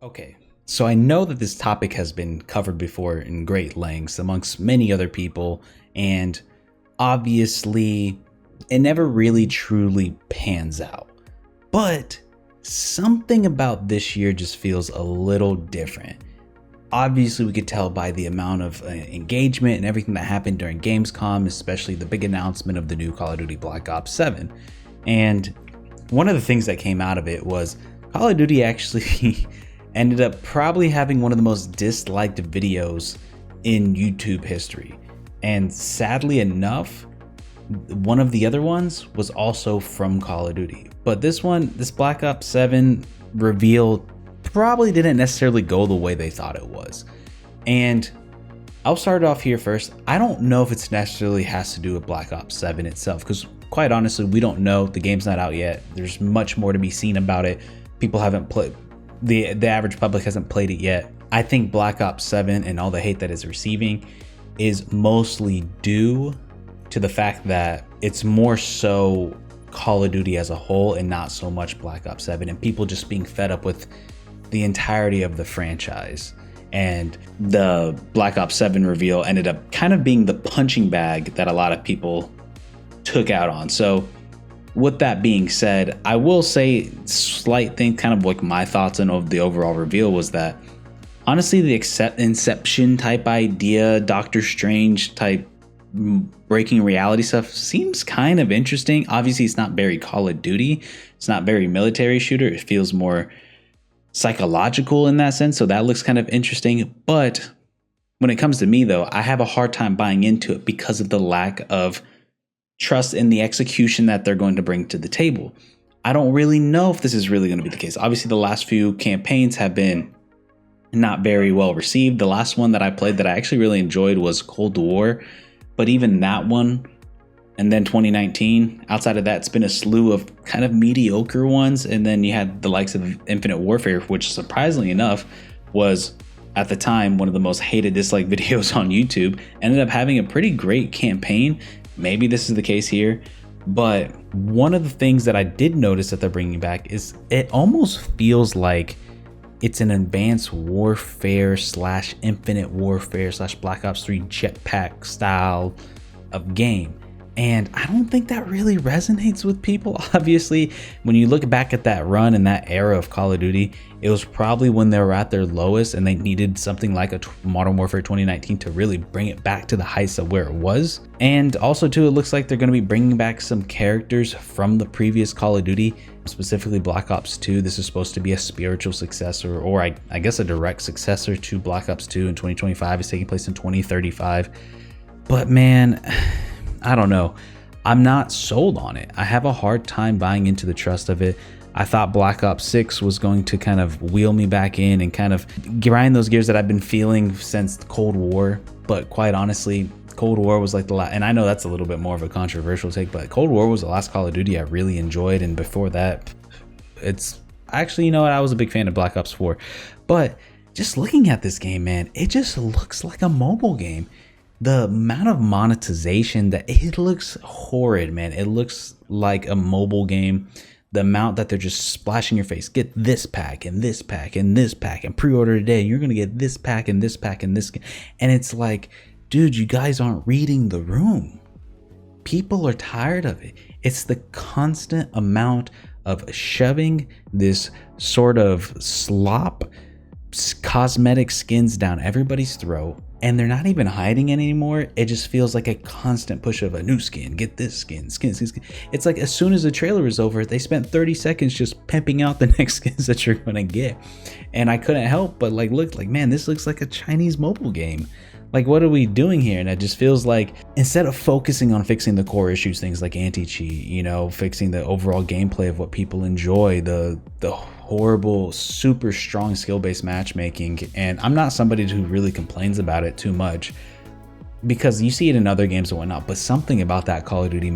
Okay, so I know that this topic has been covered before in great lengths amongst many other people, and obviously, it never really truly pans out. But something about this year just feels a little different. Obviously, we could tell by the amount of engagement and everything that happened during Gamescom, especially the big announcement of the new Call of Duty Black Ops 7. And one of the things that came out of it was Call of Duty actually ended up probably having one of the most disliked videos in YouTube history. And sadly enough, one of the other ones was also from Call of Duty. But this Black Ops 7 reveal probably didn't necessarily go the way they thought it was. And I'll start off here first. I don't know if it's necessarily has to do with Black Ops 7 itself, because quite honestly, we don't know. The game's not out yet. There's much more to be seen about it. People haven't played, the average public hasn't played it yet. I think Black Ops 7 and all the hate that it's receiving is mostly due to the fact that it's more so Call of Duty as a whole and not so much Black Ops 7, and people just being fed up with the entirety of the franchise. And the Black Ops 7 reveal ended up kind of being the punching bag that a lot of people took out on. So with that being said, I will say slight thing, kind of like my thoughts on the overall reveal was that honestly, the Inception type idea, Doctor Strange type breaking reality stuff seems kind of interesting. Obviously, it's not very Call of Duty. It's not very military shooter. It feels more psychological in that sense. So that looks kind of interesting. But when it comes to me, though, I have a hard time buying into it because of the lack of trust in the execution that they're going to bring to the table. I don't really know if this is really going to be the case. Obviously, the last few campaigns have been not very well received. The last one that I played that I actually really enjoyed was Cold War. But even that one, and then 2019, outside of that, it's been a slew of kind of mediocre ones. And then you had the likes of Infinite Warfare, which surprisingly enough was at the time one of the most hated dislike videos on YouTube. Ended up having a pretty great campaign. Maybe this is the case here. But one of the things that I did notice that they're bringing back is it almost feels like it's an Advanced Warfare / Infinite Warfare / Black Ops 3 jetpack style of game. And I don't think that really resonates with people. Obviously, when you look back at that run and that era of Call of Duty, it was probably when they were at their lowest and they needed something like a Modern Warfare 2019 to really bring it back to the heights of where it was. And also too, it looks like they're going to be bringing back some characters from the previous Call of Duty, specifically Black Ops 2. This is supposed to be a spiritual successor, or I guess a direct successor to Black Ops 2 in 2025. It's taking place in 2035. But man, I don't know. I'm not sold on it. I have a hard time buying into the trust of it. I thought Black Ops 6 was going to kind of wheel me back in and kind of grind those gears that I've been feeling since Cold War. But quite honestly, Cold War was like the last, and I know that's a little bit more of a controversial take, but Cold War was the last Call of Duty I really enjoyed. And before that, it's actually, you know what, I was a big fan of Black Ops 4. But just looking at this game, man, it just looks like a mobile game. The amount of monetization that it looks horrid, man. It looks like a mobile game. The amount that they're just splashing your face. Get this pack and this pack and this pack and pre-order today. You're going to get this pack and this pack and this. And it's like, dude, you guys aren't reading the room. People are tired of it. It's the constant amount of shoving this sort of slop cosmetic skins down everybody's throat, and they're not even hiding it anymore. It just feels like a constant push of a new skin, get this skin. It's like as soon as the trailer is over, they spent 30 seconds just pimping out the next skins that you're gonna get. And I couldn't help but look like, man, this looks like a Chinese mobile game. Like, what are we doing here? And it just feels like instead of focusing on fixing the core issues, things like anti-cheat, you know, fixing the overall gameplay of what people enjoy, the horrible, super strong skill-based matchmaking. And I'm not somebody who really complains about it too much because you see it in other games and whatnot, but something about that Call of Duty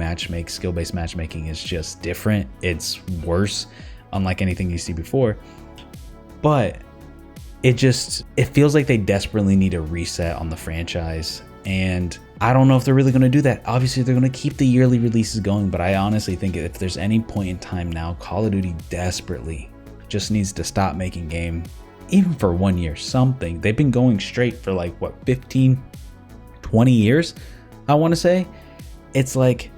skill-based matchmaking is just different. It's worse, unlike anything you see before. But it feels like they desperately need a reset on the franchise. And I don't know if they're really going to do that. Obviously, they're going to keep the yearly releases going, but I honestly think if there's any point in time now, Call of Duty desperately just needs to stop making game even for 1 year, something. They've been going straight for like, what, 15, 20 years, I want to say. It's like,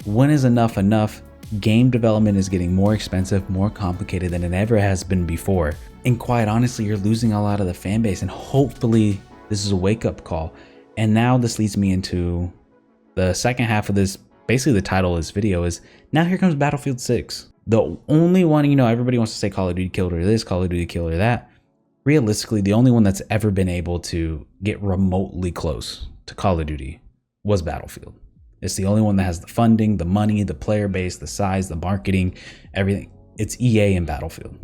when is enough enough? Game development is getting more expensive, more complicated than it ever has been before. And quite honestly, you're losing a lot of the fan base, and hopefully this is a wake-up call. And now this leads me into the second half of this. Basically, the title of this video is, now here comes Battlefield 6. The only one, everybody wants to say Call of Duty killed or this, Call of Duty killed or that. Realistically, the only one that's ever been able to get remotely close to Call of Duty was Battlefield. It's the only one that has the funding, the money, the player base, the size, the marketing, everything. It's EA and Battlefield.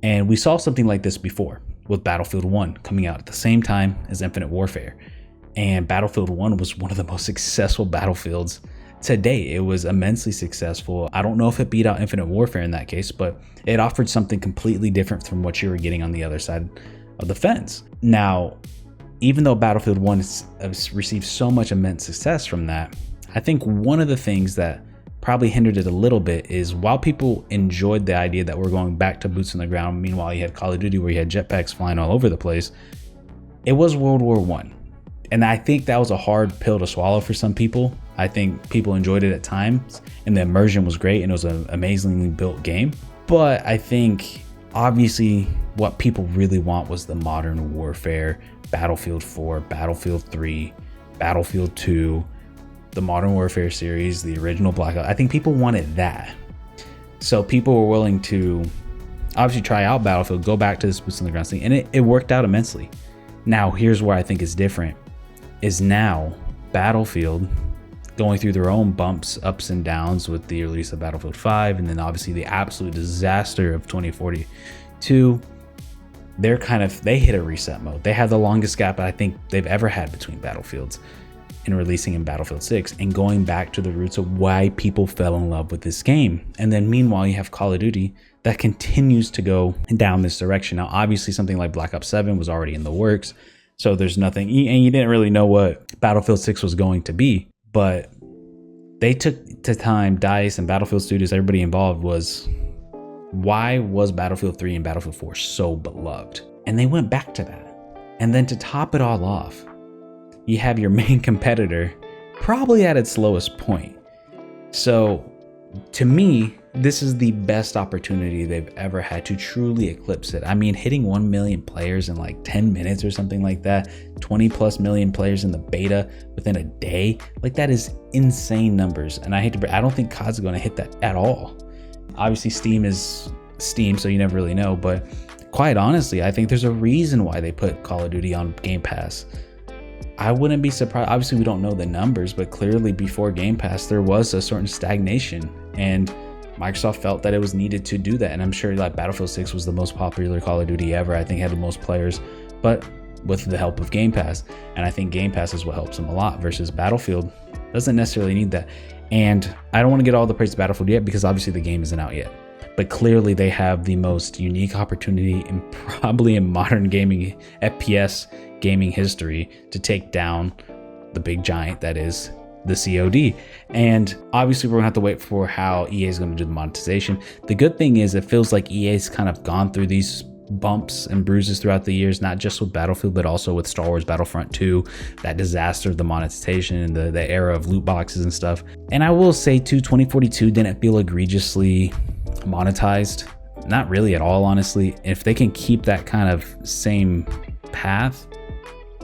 And we saw something like this before with Battlefield 1 coming out at the same time as Infinite Warfare. And Battlefield 1 was one of the most successful Battlefields to date. It was immensely successful. I don't know if it beat out Infinite Warfare in that case, but it offered something completely different from what you were getting on the other side of the fence. Now, even though Battlefield 1 has received so much immense success from that, I think one of the things that probably hindered it a little bit is, while people enjoyed the idea that we're going back to boots on the ground, meanwhile you had Call of Duty where you had jetpacks flying all over the place, it was World War I. And I think that was a hard pill to swallow for some people. I think people enjoyed it at times, and the immersion was great, and it was an amazingly built game. But I think obviously what people really want was the modern warfare, Battlefield 4, Battlefield 3, Battlefield 2, the Modern Warfare series, the original Black Ops. I think people wanted that. So people were willing to obviously try out Battlefield, go back to this boots on the ground thing, and it worked out immensely. Now, here's where I think is different, is now Battlefield going through their own bumps, ups and downs with the release of Battlefield 5, and then obviously the absolute disaster of 2042. They hit a reset mode. They had the longest gap I think they've ever had between Battlefields in releasing in Battlefield 6 and going back to the roots of why people fell in love with this game. And then meanwhile, you have Call of Duty that continues to go down this direction. Now, obviously something like Black Ops 7 was already in the works, so there's nothing, and you didn't really know what Battlefield 6 was going to be, but they took the time, DICE and Battlefield Studios, everybody involved, why was Battlefield 3 and Battlefield 4 so beloved? And they went back to that. And then to top it all off, you have your main competitor probably at its lowest point. So to me, this is the best opportunity they've ever had to truly eclipse it. I mean, hitting 1 million players in like 10 minutes or something like that, 20 plus million players in the beta within a day, like that is insane numbers. And I don't think COD's going to hit that at all. Obviously Steam is Steam, so you never really know, but quite honestly, I think there's a reason why they put Call of Duty on Game Pass. I wouldn't be surprised. Obviously we don't know the numbers, but clearly before Game Pass there was a certain stagnation, and Microsoft felt that it was needed to do that. And I'm sure like Battlefield 6 was the most popular Call of Duty ever. I think it had the most players, but with the help of Game Pass. And I think Game Pass is what helps them a lot, versus Battlefield doesn't necessarily need that. And I don't want to get all the praise to Battlefield yet, because obviously the game isn't out yet. But clearly they have the most unique opportunity in probably in modern gaming, FPS gaming history, to take down the big giant that is the COD. And obviously we're gonna have to wait for how EA is gonna do the monetization. The good thing is it feels like EA's kind of gone through these bumps and bruises throughout the years, not just with Battlefield, but also with Star Wars Battlefront 2, that disaster of the monetization and the era of loot boxes and stuff. And I will say too, 2042 didn't feel egregiously monetized. Not really at all, honestly. If they can keep that kind of same path,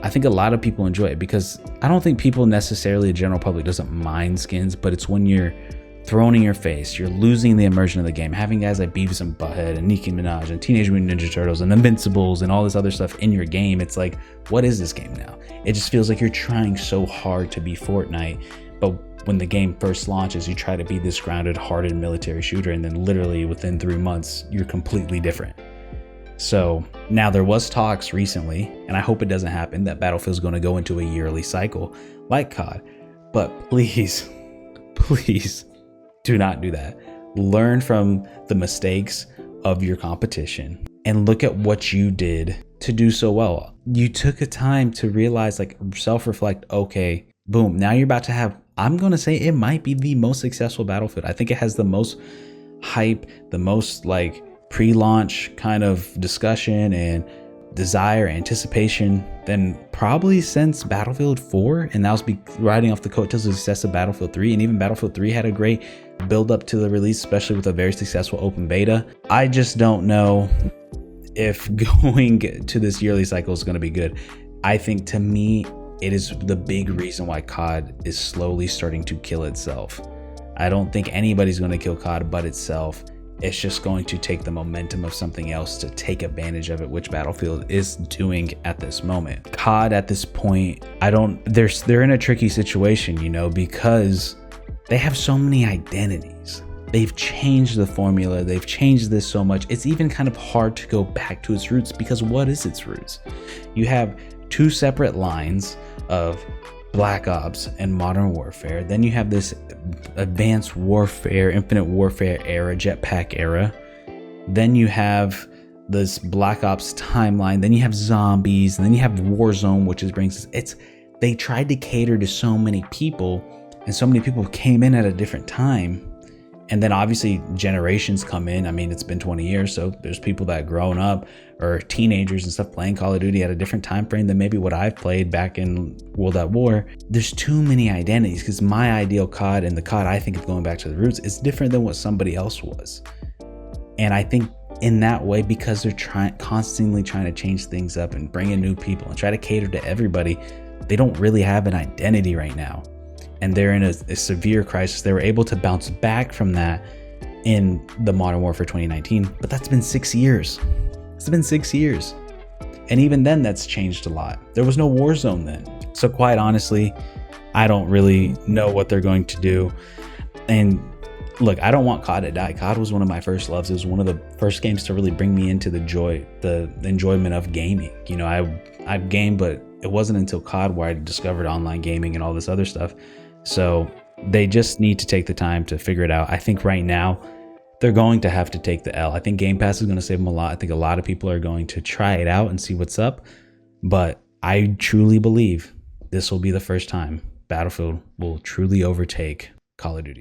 I think a lot of people enjoy it, because I don't think people necessarily, the general public, doesn't mind skins, but it's when you're thrown in your face, you're losing the immersion of the game. Having guys like Beavis and Butthead and Nicki Minaj and Teenage Mutant Ninja Turtles and Invincibles and all this other stuff in your game, it's like, what is this game now? It just feels like you're trying so hard to be Fortnite, but when the game first launches, you try to be this grounded, hardened military shooter, and then literally within 3 months, you're completely different. So now there was talks recently, and I hope it doesn't happen, that Battlefield's going to go into a yearly cycle like COD. But please, please do not do that. Learn from the mistakes of your competition and look at what you did to do so well. You took a time to realize, like, self-reflect, okay, boom, now you're about to have, I'm going to say it might be the most successful Battlefield. I think it has the most hype, the most like pre-launch kind of discussion and desire, anticipation than probably since Battlefield 4, and that was riding off the coattails of the success of Battlefield 3. And even Battlefield 3 had a great build up to the release, especially with a very successful open beta. I just don't know if going to this yearly cycle is going to be good. I think, to me, it is the big reason why COD is slowly starting to kill itself. I don't think anybody's going to kill COD but itself. It's just going to take the momentum of something else to take advantage of it, which Battlefield is doing at this moment. COD at this point, they're in a tricky situation, you know, because they have so many identities. They've changed the formula. They've changed this so much. It's even kind of hard to go back to its roots, because what is its roots? You have two separate lines of Black Ops and Modern Warfare. Then you have this Advanced Warfare, Infinite Warfare era, Jetpack era. Then you have this Black Ops timeline. Then you have Zombies. And then you have Warzone, which they tried to cater to so many people, and so many people came in at a different time. And then obviously generations come in. I mean, it's been 20 years, so there's people that grown up or teenagers and stuff playing Call of Duty at a different time frame than maybe what I've played back in World at War. There's too many identities, because my ideal COD and the COD I think of going back to the roots is different than what somebody else was. And I think in that way, because they're constantly trying to change things up and bring in new people and try to cater to everybody, they don't really have an identity right now. And they're in a severe crisis. They were able to bounce back from that in the Modern Warfare 2019, but that's been 6 years. It's been 6 years. And even then, that's changed a lot. There was no Warzone then. So quite honestly, I don't really know what they're going to do. And look, I don't want COD to die. COD was one of my first loves. It was one of the first games to really bring me into the enjoyment of gaming. You know, I've gamed, but it wasn't until COD where I discovered online gaming and all this other stuff. So they just need to take the time to figure it out. I think right now they're going to have to take the L. I think Game Pass is going to save them a lot. I think a lot of people are going to try it out and see what's up. But I truly believe this will be the first time Battlefield will truly overtake Call of Duty.